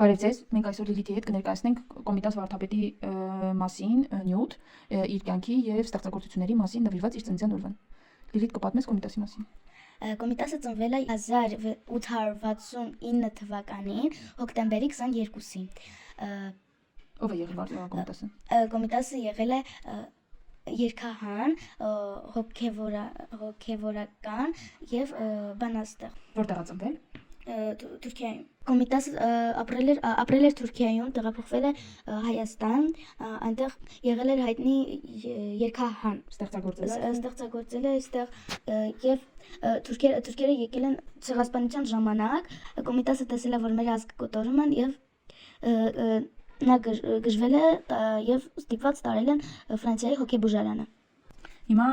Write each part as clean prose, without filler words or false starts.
Բարև ձեզ, մենք այսօր Լիլիթի հետ կներկայացնենք Կոմիտաս վարդապետի մասին նյութ, իր կյանքի և ստեղծագործությունների մասին նվիրված իր ծննդյան օրվան։ Լիլիթ, կպատմես Կոմիտասի մասին։ Կոմիտասը ծնվել է 1869 թվականին հոկտեմբերի 22-ին։ Ով է եղել Կոմիտասը։ Կոմիտասը եղել է երգահան, հոգևորական և բանաստեղծ։ Որտեղ է ծնվել։ Թուրքիայում։ Կոմիտասը ապրել էր Թուրքիայում, տեղափոխվել է Հայաստան, այնտեղ եղել էր հայտնի երգահան, ստեղծագործել է այստեղ և թուրքերը եկել են ցեղասպանության ժամանակ, Կոմիտասը տեսել է, որ մեր ազգը կոտորում են և նա գժվել է և ստիպված տարել են Ֆրանսիայի հոգեբուժարանը։ Հիմա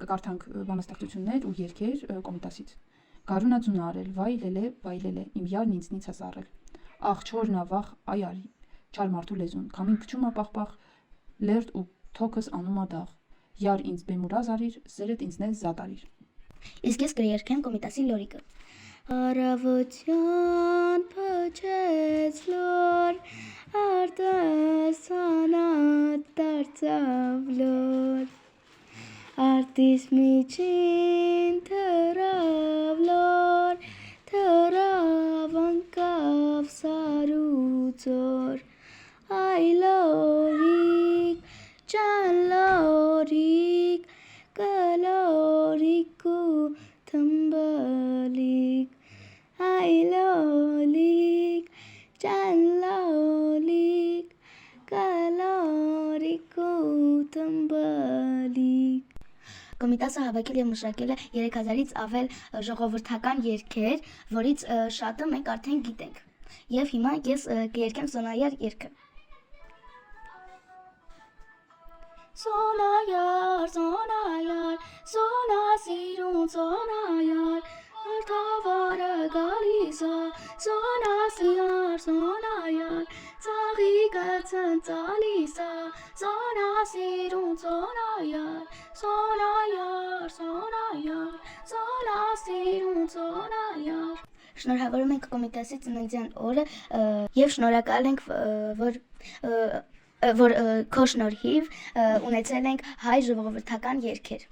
կկարդանք բանաստեղծություններ ու երգեր Կոմիտասից։ Գարունա ձուն արել, վայլել է, իմ յարն ինձնից հասարել։ Աղ չորն ավախ, այ արի, չար մարդու լեզուն, քամին փչում ա պաղպաղ, լերդ ու թոքս անում ա դաղ, յար ինձ բեմուրազ արիր, սերդ ինձնես զատ արիր։ Իսկ ես կերքեմ Կոմիտասի լորիկը։ Առավոտյան փչեց լոր, արտասանատ դարձավ լոր, արտիս միջին թռավ լոր, թռավ անկավ սարուծոր, այ լորիկ, ջան լորիկ, կլորիկ ու թմբլիկ, այ լոլիկ, ջան լոլիկ, կլորիկ ու թմբլիկ։ Կոմիտասը հավաքել և մշակել է 3000-ից ավել ժողովրդական երգեր, որից շատը մենք արդեն գիտենք։ Եվ հիմա ես կերքեմ Սոնայար երգը։ Սոնայար, Սոնայար, Սոնա սիրուն Սոնայար, արդավարը գալիս ա, Սոնա սիրար, Սոնայար, ծաղիկը ցնցալիս ա, Սոնա սիրուն Սոնայար, Սոնայար, Սոնայար, Սոնա սիրուն Սոնայար։ Շնորհավորում ենք Կոմիտասի ծննդյան օրը և շնորհակալ ենք, որ քո շնորհիվ ունեցել ենք հայ ժողովրդական երգեր։